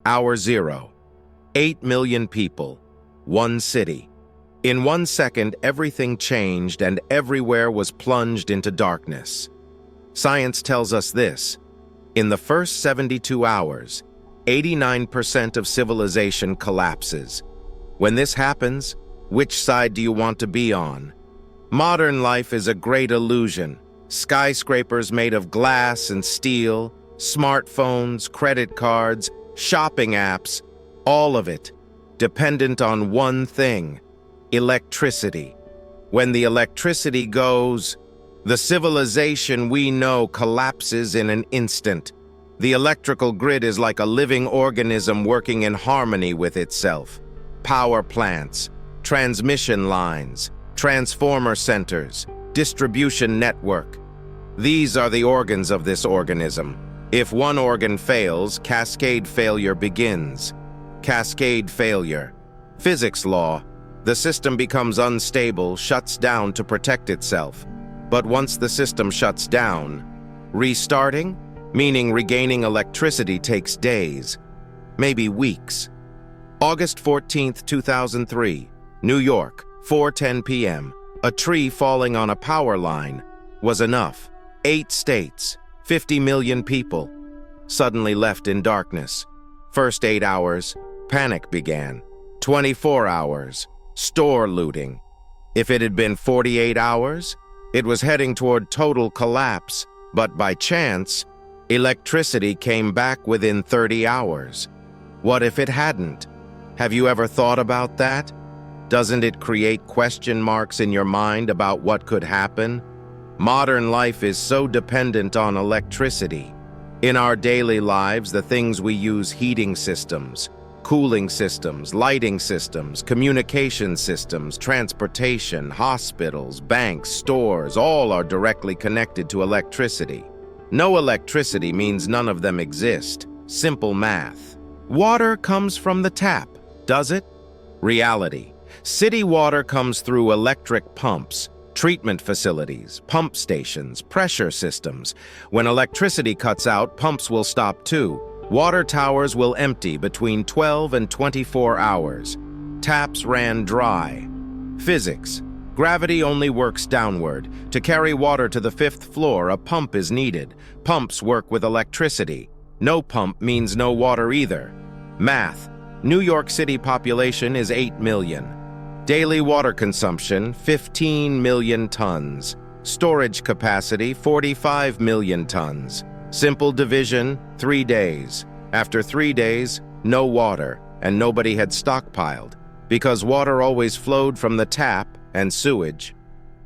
Hour zero. 8 million people. One city. In 1 second, everything changed and everywhere was plunged into darkness. Science tells us this. In the first 72 hours, 89% of civilization collapses. When this happens, which side do you want to be on? Modern life is a great illusion. Skyscrapers made of glass and steel, smartphones, credit cards, shopping apps, all of it dependent on one thing: electricity. When the electricity goes, the civilization we know collapses in an instant. The electrical grid is like a living organism working in harmony with itself. Power plants, transmission lines, transformer centers, distribution network. These are the organs of this organism. If one organ fails, cascade failure begins. Cascade failure. Physics law. The system becomes unstable, shuts down to protect itself. But once the system shuts down, restarting, meaning regaining electricity, takes days, maybe weeks. August 14th, 2003, New York, 4:10 p.m. A tree falling on a power line was enough. 8 states, 50 million people, suddenly left in darkness. First 8 hours, panic began. 24 hours, store looting. If it had been 48 hours, it was heading toward total collapse, but by chance, electricity came back within 30 hours. What if it hadn't? Have you ever thought about that? Doesn't it create question marks in your mind about what could happen? Modern life is so dependent on electricity. In our daily lives, the things we use: heating systems, cooling systems, lighting systems, communication systems, transportation, hospitals, banks, stores, all are directly connected to electricity. No electricity means none of them exist. Simple math. Water comes from the tap, does it? Reality. City water comes through electric pumps, treatment facilities, pump stations, pressure systems. When electricity cuts out, pumps will stop too. Water towers will empty between 12 and 24 hours. Taps ran dry. Physics. Gravity only works downward. To carry water to the 5th floor, a pump is needed. Pumps work with electricity. No pump means no water either. Math. New York City population is 8 million. Daily water consumption, 15 million tons. Storage capacity, 45 million tons. Simple division, 3 days. After 3 days, no water, and nobody had stockpiled, because water always flowed from the tap and sewage.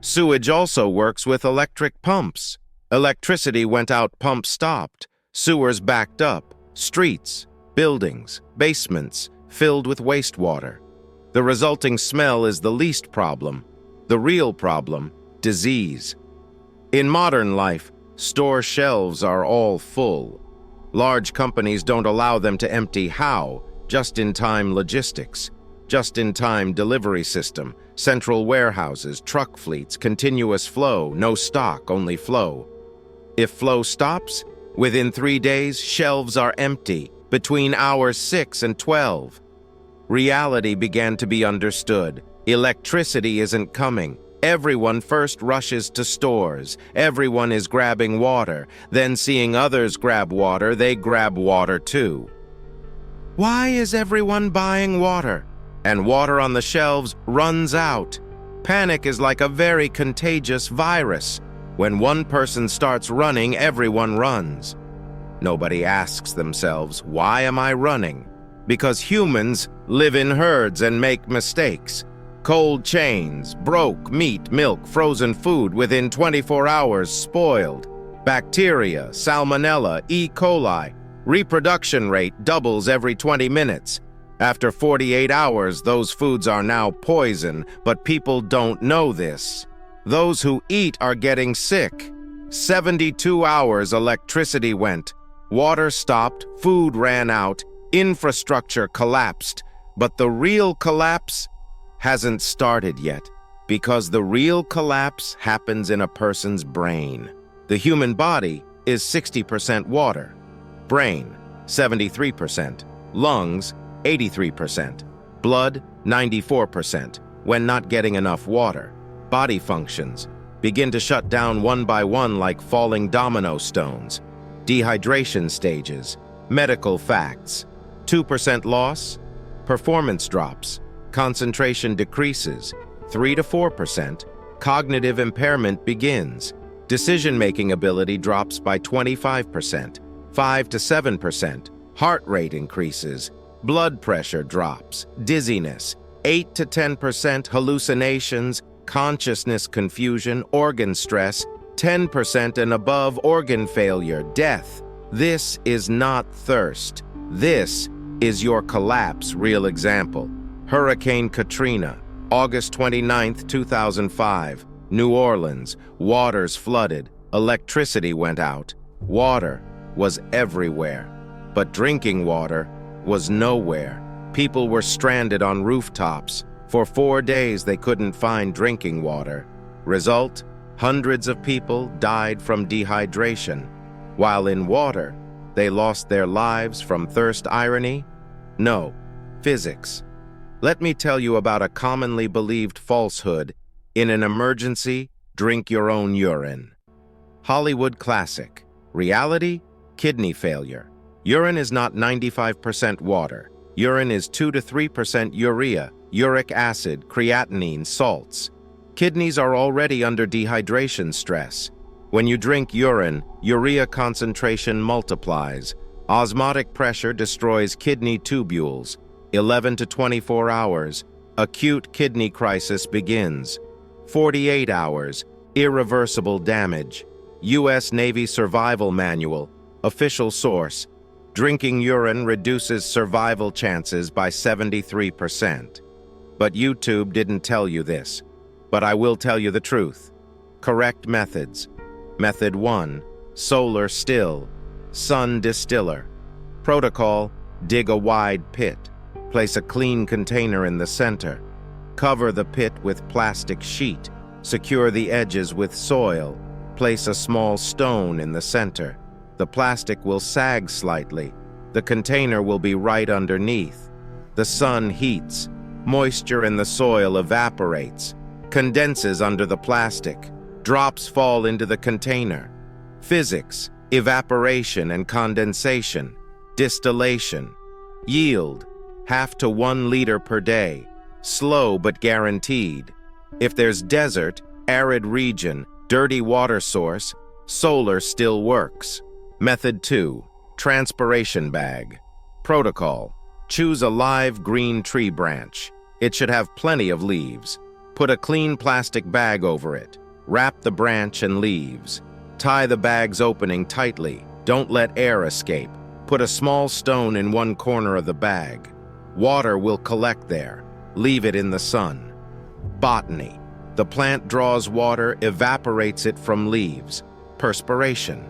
Sewage also works with electric pumps. Electricity went out, pumps stopped. Sewers backed up. Streets, buildings, basements filled with wastewater. The resulting smell is the least problem. The real problem, disease. In modern life, store shelves are all full. Large companies don't allow them to empty. How? Just-in-time logistics, just-in-time delivery system, central warehouses, truck fleets, continuous flow, no stock, only flow. If flow stops, within 3 days, shelves are empty, between hours 6 and 12. Reality began to be understood. Electricity isn't coming. Everyone first rushes to stores. Everyone is grabbing water. Then, seeing others grab water, they grab water too. Why is everyone buying water? And water on the shelves runs out. Panic is like a very contagious virus. When one person starts running, everyone runs. Nobody asks themselves, why am I running? Because humans live in herds and make mistakes. Cold chains, broke meat, milk, frozen food within 24 hours spoiled. Bacteria, salmonella, E. coli. Reproduction rate doubles every 20 minutes. After 48 hours, those foods are now poison, but people don't know this. Those who eat are getting sick. 72 hours electricity went. Water stopped, food ran out, infrastructure collapsed. But the real collapse hasn't started yet, because the real collapse happens in a person's brain. The human body is 60% water, brain 73%. lungs 83%, blood 94%. When not getting enough water, body functions begin to shut down one by one like falling domino stones. Dehydration stages, medical facts: 2% loss, performance drops, concentration decreases, 3 to 4%, cognitive impairment begins, decision-making ability drops by 25%, 5 to 7%, heart rate increases, blood pressure drops, dizziness, 8 to 10%, hallucinations, consciousness confusion, organ stress, 10% and above, organ failure, death. This is not thirst. This is your collapse. Real example. Hurricane Katrina, August 29, 2005. New Orleans, waters flooded, electricity went out. Water was everywhere, but drinking water was nowhere. People were stranded on rooftops. For 4 days they couldn't find drinking water. Result, hundreds of people died from dehydration. While in water, they lost their lives from thirst. Irony? No, physics. Let me tell you about a commonly believed falsehood. In an emergency, drink your own urine. Hollywood classic. Reality? Kidney failure. Urine is not 95% water. Urine is 2 to 3% urea, uric acid, creatinine, salts. Kidneys are already under dehydration stress. When you drink urine, urea concentration multiplies. Osmotic pressure destroys kidney tubules. 11 to 24 hours, acute kidney crisis begins. 48 hours, irreversible damage. U.S. Navy Survival Manual, official source. Drinking urine reduces survival chances by 73%. But YouTube didn't tell you this. But I will tell you the truth. Correct methods. Method 1, solar still, sun distiller. Protocol, dig a wide pit. Place a clean container in the center. Cover the pit with plastic sheet. Secure the edges with soil. Place a small stone in the center. The plastic will sag slightly. The container will be right underneath. The sun heats. Moisture in the soil evaporates, condenses under the plastic. Drops fall into the container. Physics, evaporation and condensation. Distillation. Yield, 0.5 to 1 liter per day. Slow but guaranteed. If there's desert, arid region, dirty water source, solar still works. Method 2, transpiration bag. Protocol, choose a live green tree branch. It should have plenty of leaves. Put a clean plastic bag over it. Wrap the branch and leaves. Tie the bag's opening tightly. Don't let air escape. Put a small stone in one corner of the bag. Water will collect there. Leave it in the sun. Botany. The plant draws water, evaporates it from leaves. Perspiration.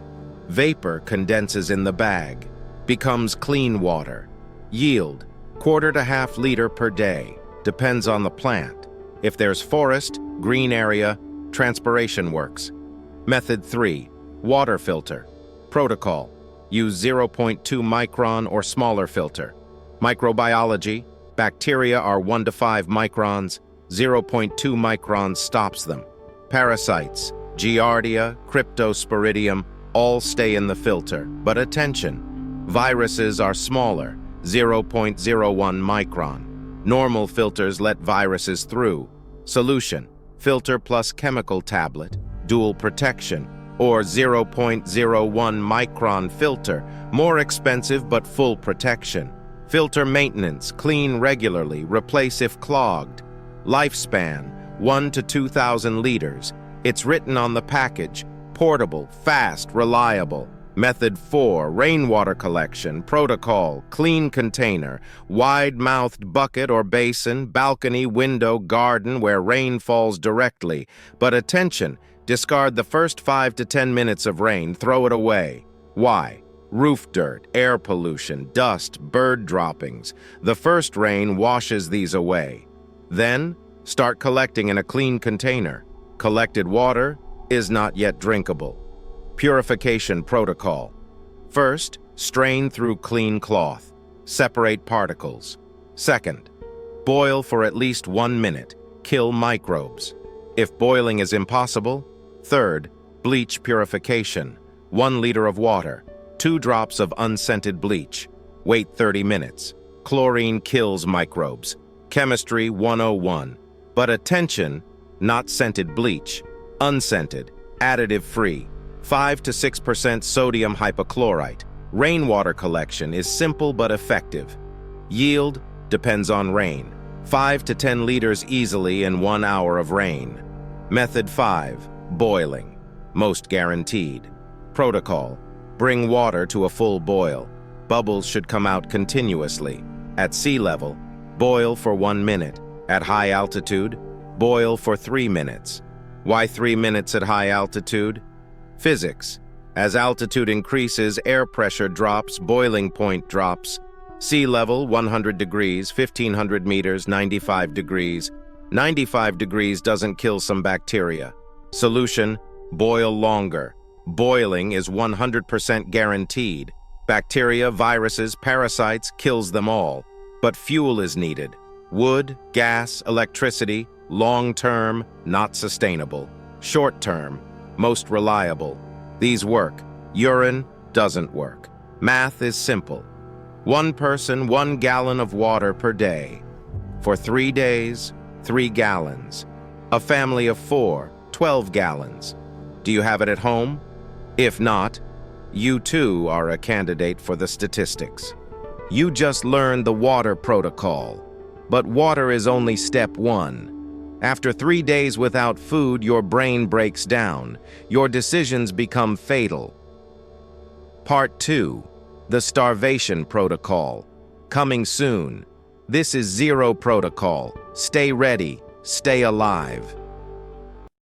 Vapor condenses in the bag. Becomes clean water. Yield, 1/4 to 1/2 liter per day. Depends on the plant. If there's forest, green area, transpiration works. Method 3, water filter. Protocol, use 0.2 micron or smaller filter. Microbiology, bacteria are 1 to 5 microns, 0.2 microns stops them. Parasites, Giardia, Cryptosporidium, all stay in the filter, but attention, viruses are smaller, 0.01 micron. Normal filters let viruses through. Solution, filter plus chemical tablet, dual protection, or 0.01 micron filter, more expensive but full protection. Filter maintenance, clean regularly, replace if clogged. Lifespan, 1 to 2,000 liters. It's written on the package, portable, fast, reliable. Method 4, rainwater collection. Protocol, clean container, wide-mouthed bucket or basin, balcony, window, garden where rain falls directly. But attention, discard the first 5 to 10 minutes of rain, throw it away. Why? Roof dirt, air pollution, dust, bird droppings. The first rain washes these away. Then, start collecting in a clean container. Collected water is not yet drinkable. Purification protocol. First, strain through clean cloth. Separate particles. Second, boil for at least 1 minute. Kill microbes. If boiling is impossible, third, bleach purification. 1 liter of water, 2 drops of unscented bleach. Wait 30 minutes. Chlorine kills microbes. Chemistry 101. But attention, not scented bleach. Unscented, additive-free. 5 to 6% sodium hypochlorite. Rainwater collection is simple but effective. Yield depends on rain. 5 to 10 liters easily in 1 hour of rain. Method 5. Boiling. Most guaranteed. Protocol. Bring water to a full boil. Bubbles should come out continuously. At sea level, boil for 1 minute. At high altitude, boil for 3 minutes. Why 3 minutes at high altitude? Physics. As altitude increases, air pressure drops, boiling point drops. Sea level, 100 degrees, 1500 meters, 95 degrees. 95 degrees doesn't kill some bacteria. Solution, boil longer. Boiling is 100% guaranteed. Bacteria, viruses, parasites, kills them all. But fuel is needed. Wood, gas, electricity, long-term, not sustainable. Short-term, most reliable. These work. Urine doesn't work. Math is simple. 1 person, 1 gallon of water per day. For 3 days, 3 gallons. A family of 4, 12 gallons. Do you have it at home? If not, you too are a candidate for the statistics. You just learned the water protocol. But water is only step 1. After 3 days without food, your brain breaks down. Your decisions become fatal. Part 2. The starvation protocol. Coming soon. This is Zero Protocol. Stay ready. Stay alive.